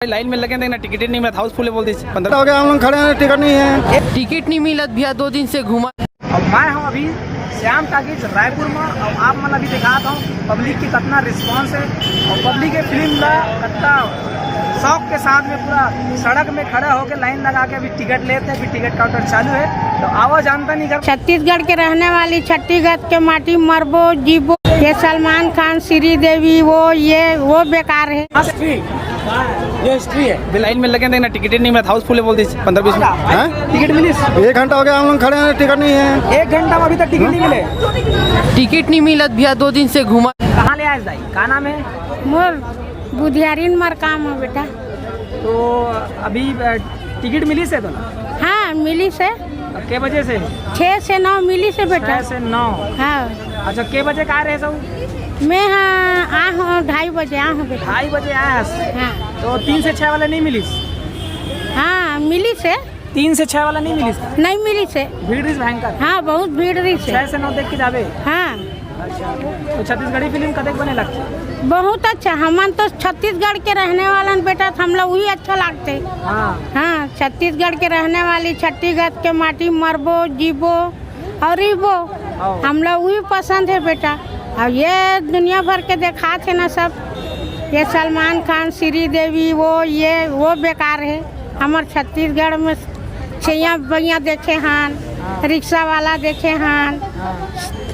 Line में लगे थे ना, टिकट नहीं मिला, हाउसफुल है, बोलते 15 हो गया, हम लोग खड़े हैं, टिकट नहीं है। टिकट नहीं मिलत भैया, 2 दिन से घूमा। और मैं हूँ अभी श्याम टाकीज रायपुर में, और आप मन अभी दिखाता हूँ पब्लिक की कितना रिस्पांस है और पब्लिक के फिल्म का कितना शौक के साथ में पूरा सड़क में खड़ा होकर लाइन लगा के अभी टिकट लेते हैं। अभी टिकट काउंटर चालू है, तो आवाज जानता नहीं कर। छत्तीसगढ़ के रहने वाली छत्तीसगढ़ के माटी मरबो जीबो, ये सलमान खान, श्रीदेवी, वो बेकार है। ये हिस्ट्री है। लाइन में लगे थे ना, टिकट नहीं मिला, हाउसफुल है, बोलते 15-20 मिनट टिकट मिली 1 घंटा हो गया, हम लोग खड़े हैं, टिकट नहीं है। 1 घंटा में अभी तक टिकट नहीं मिले। टिकट नहीं मिलत भैया, 2 दिन से घूमा। कहाँ ले आए दाई, का नाम है? मोर बुधियारीन मर काम है बेटा। तो अभी टिकट मिली से तो ना? हाँ मिली से। के बजे से? 6 से 9 मिली से बेटा। 6 से 9। हाँ। अच्छा, के बजे का रहे सब? मैं हाँ आ हूँ 2:30 बजे आ हूँ बेटा। 2:30 बजे आया है। हाँ। तो 3 से 6 वाला नहीं मिली? हाँ मिली से। 3 से 6 वाला नहीं मिली? नहीं मिली से। भीड़ रही भयंकर। हाँ बहुत भीड़ रही से। 6 से 9 देख के जावे। हाँ। अच्छा, तो छत्तीसगढ़ी फिल्म कदेक बने लगती? बहुत अच्छा। हमन तो छत्तीसगढ़ के रहने वालन बेटा, हम लोग वही अच्छा लगते। हाँ। हाँ छत्तीसगढ़ के रहने वाली, छत्तीसगढ़ के माटी मरबो जीबो और रिबो, हम लोग वही पसंद है बेटा। और ये दुनिया भर के देखा थे ना सब, ये सलमान खान, श्रीदेवी, वो बेकार है। हमारे छत्तीसगढ़ में छैया बैया देखे हान, रिक्शा वाला देखे हान,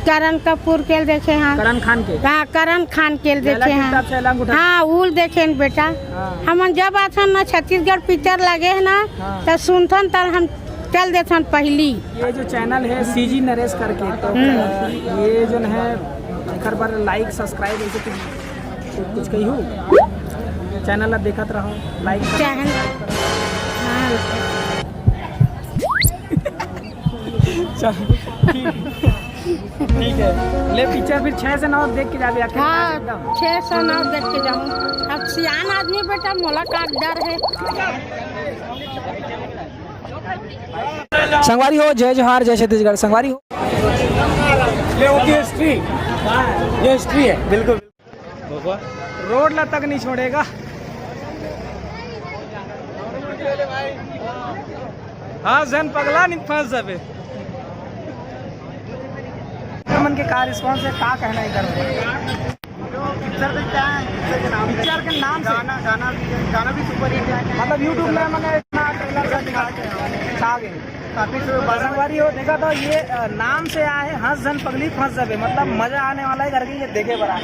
करण कपूर के देखे हान, करण खान के। हाँ करण खान के देखे हान। हाँ उल देखे न बेटा। हम जब आथन ना छत्तीसगढ़ पिक्चर लगे है ना, तो सुनथन तर हम चल देथन पहली। ये जो चैनल है सीजी नरेश करके, तो ये जो है एक बार लाइक सब्सक्राइब ऐसे कुछ कही हो, चैनल देखत रहो, लाइक चैनल। ठीक है। ले पिक्चर फिर 6 से 9 देख के जाबे। हाँ 6 से 9 देख के जाऊँ। अब सियान आदमी बेटा, मोला का डर है। संगवारी हो, जय जोहार, जय छत्तीसगढ़। संगवारी हो, ये हिस्ट्री, ये हिस्ट्री है बिल्कुल। रोड ला तक नहीं छोड़ेगा। हाँ जन पगला नहीं फंस जाबे। मन के का रिस्पॉन्स है, का कहना है इधर? पिक्चर में क्या है, पिक्चर के नाम से गाना भी सुपर हिट है। मतलब यूट्यूब में मैंने इतना ट्रेलर का दिखा के छा गए काफी। संगवारी हो, देखा तो ये नाम से आया है, हंस जन पगली फंस जाबे, मतलब मजा आने वाला है करके ये देखे बरा है।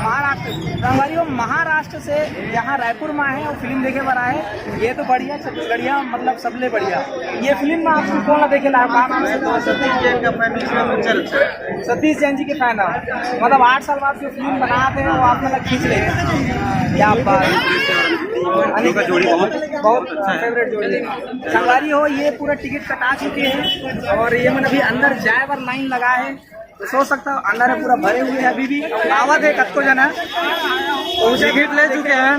महाराष्ट्र संगवारी हो, महाराष्ट्र से यहाँ रायपुर में आए और फिल्म देखे बरा है। ये तो बढ़िया छत्तीसगढ़िया, मतलब सबले बढ़िया। ये फिल्म में आपको कौन देखे ला? सतीश जैन का फैन। सतीश जैन जी के फैन है, मतलब 8 साल बाद जो फिल्म बनाते हैं वो आप मतलब खींच रहे हैं। क्या बात, बहुत फेवरेट जोड़ी है। संगवारी हो, ये पूरा टिकट कटा चुके हैं और ये मैंने अभी अंदर जाए पर लाइन लगा है, तो सोच सकता हूँ अंदर पूरा भरे हुए हैं अभी भी। आवत है कत्को जना टिकट ले चुके हैं,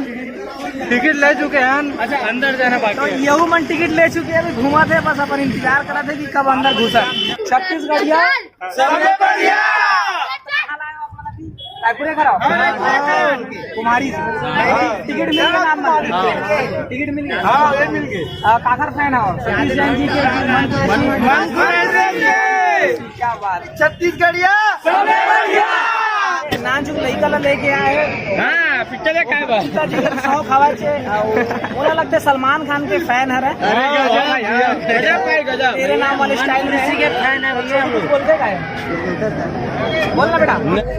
टिकट ले चुके हैं। अच्छा अंदर जाना बाकी तो यहू मन टिकट ले चुके हैं, अभी घुमा थे, बस अपन इंतजार करा थे कि कब अंदर घुसा। छत्तीसगढ़िया सबसे बढ़िया। रायपुर खड़ा कुमारी से टिकट मिल गया ना? टिकट मिल गया। हाँ मिल गया। काकर फैन है सतीश जैन जी के। क्या बात, छत्तीसगढ़िया नाजुक लड़का ला लेके आए। हाँ पिक्चर देखा है बस। पिताजी शौक हवा छे, बोला लगते सलमान खान के फैन है। तेरे नाम वाले स्टाइल में इसी के फैन है भैया। बोलते का है, बोलना बेटा।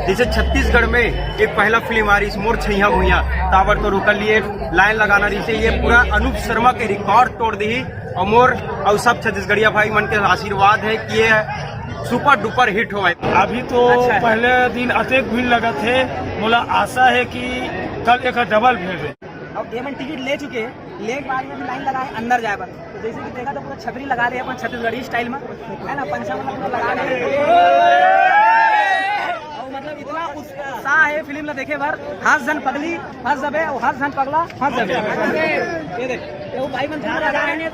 जैसे छत्तीसगढ़ में एक पहला फिल्म आ रही मोर छैया भुइया तावर तो रुकल लिए लाइन लगाना रही से, ये पूरा अनूप शर्मा के रिकॉर्ड तोड़ दी। और मोर और सब छत्तीसगढ़िया भाई मन के आशीर्वाद है कि ये सुपर डुपर हिट हो। अभी तो अच्छा पहले दिन अतिक भीड़ लगा थे, बोला आशा है कि कल एक डबल भीड़ है। अब ये मैंने टिकट ले चुके हैं, ले के बाद में लाइन लगाए अंदर जाए पर, तो जैसे कि देखा तो पूरा छतरी लगा रहे हैं अपन छत्तीसगढ़ी स्टाइल में, है ना? पंचा मतलब लगा रहे हैं, मतलब इतना उत्साह है फिल्म ला देखे भर। हंस जन पगली हंस जबे, और हंस जन पगला हंस जबे। ये देख वो भाई मन लगा रहे हैं,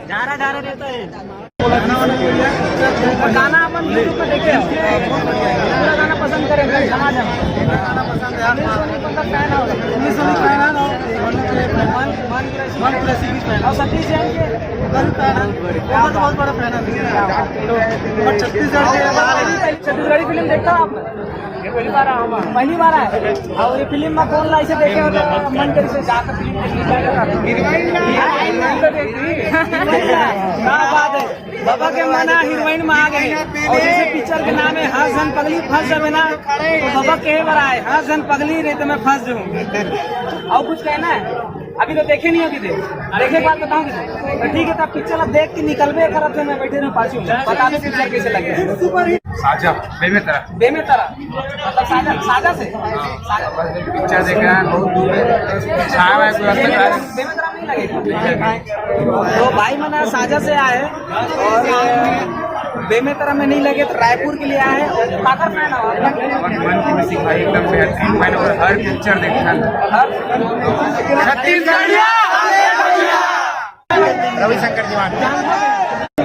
जा रहा रहता है। और गाना अपन यूट्यूब पे देखे हो पूरा गाना पसंद करेंगे समाज में गाना पसंद है फैन हो और सतीश जैन के बहुत बड़ा फैन है। और छत्तीसगढ़ी फिल्म देखता हूँ आपने पहली बार आया और ये फिल्म में कौन लाई से देखे हो तो मन करे से जाकर फिल्म क्या बात है बाबा के मना हीरोइन में आ गए और जैसे पिक्चर के नाम है हर जन पगली फंस जावे ना तो बाबा कहे बार आए हर जन पगली रही तो मैं फंस जाऊँ और कुछ कहना है अभी तो देखे नहीं होगी देखे बात बताऊँ तो ठीक है तब पिक्चर अब देख के निकलवे करत थे मैं बैठे रहा पाछू बता दे पिक्चर कैसे लगे साजा बेमेतरा मतलब साजा से पिक्चर देख रहा है बहुत दूर है छाया है पूरा बेमेतरा नहीं लगेगा तो भाई मना साजा से आए और बेमेतरा में नहीं लगे तो रायपुर के लिए आए और काकर फैन मन की भी सिखाई एकदम बेहतरीन मैंने और हर पिक्चर देखा रविशंकर दीवान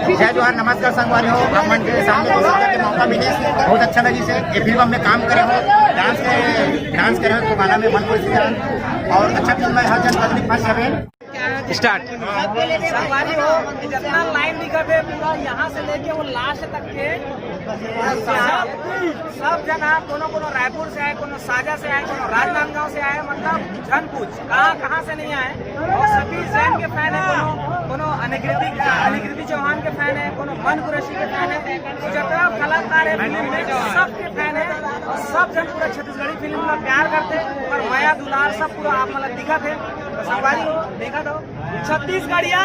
जय जोहार नमस्कार संगवारी हो ब्राह्मण के सामने दूसरे के मौका मिले बहुत अच्छा लगी से ये फिल्म में काम करे हो डांस करे हो तो गाना में मन को और अच्छा फिल्म है हर जन पब्लिक फर्स्ट सेवन स्टार्ट संगवारी हो जितना लाइन दिखा थे पूरा यहाँ से लेके वो लास्ट तक के सब जना कोनो रायपुर से आए कोनो साजा से आए कोनो राजनांदगांव से आए मतलब जन पूछ कहाँ से नहीं आए और सतीश जैन के फैन है कोनो अनिकृति चौहान के फैन है कोनो मन कुरैशी के फैन है जितना कलाकार है फिल्म में सबके फैन है और सब जन पूरा छत्तीसगढ़ी फिल्म में प्यार करते और माया दुलार सब पूरा आप मतलब दिखा थे संगवारी हो देखा दो छत्तीसगढ़िया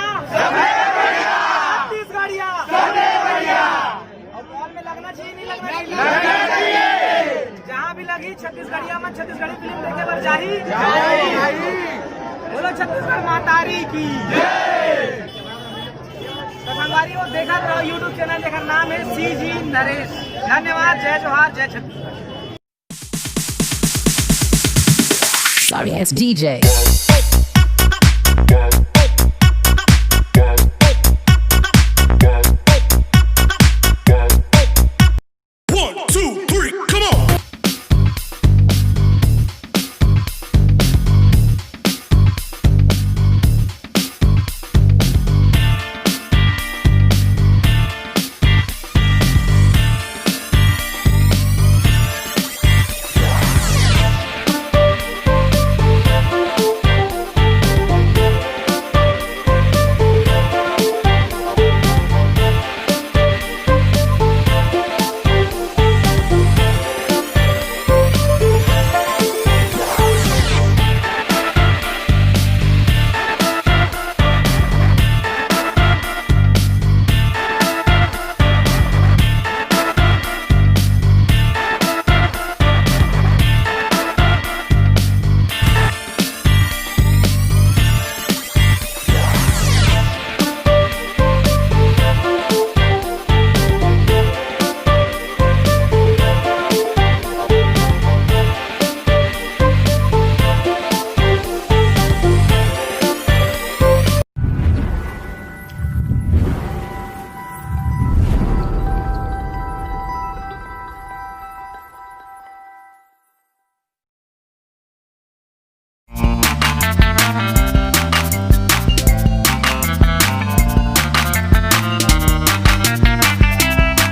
और बॉल में लगना चाहिए नहीं लगना चाहिए जहाँ भी लगी छत्तीसगढ़िया में छत्तीसगढ़ी फिल्म देखे पर जाही बोलो छत्तीसगढ़ मातारी की तो संगवारी हो देखा रहो यूट्यूब चैनल देखा नाम है CG नरेश। धन्यवाद जय जोहार जय छत्तीसगढ़। Sorry, it's DJ.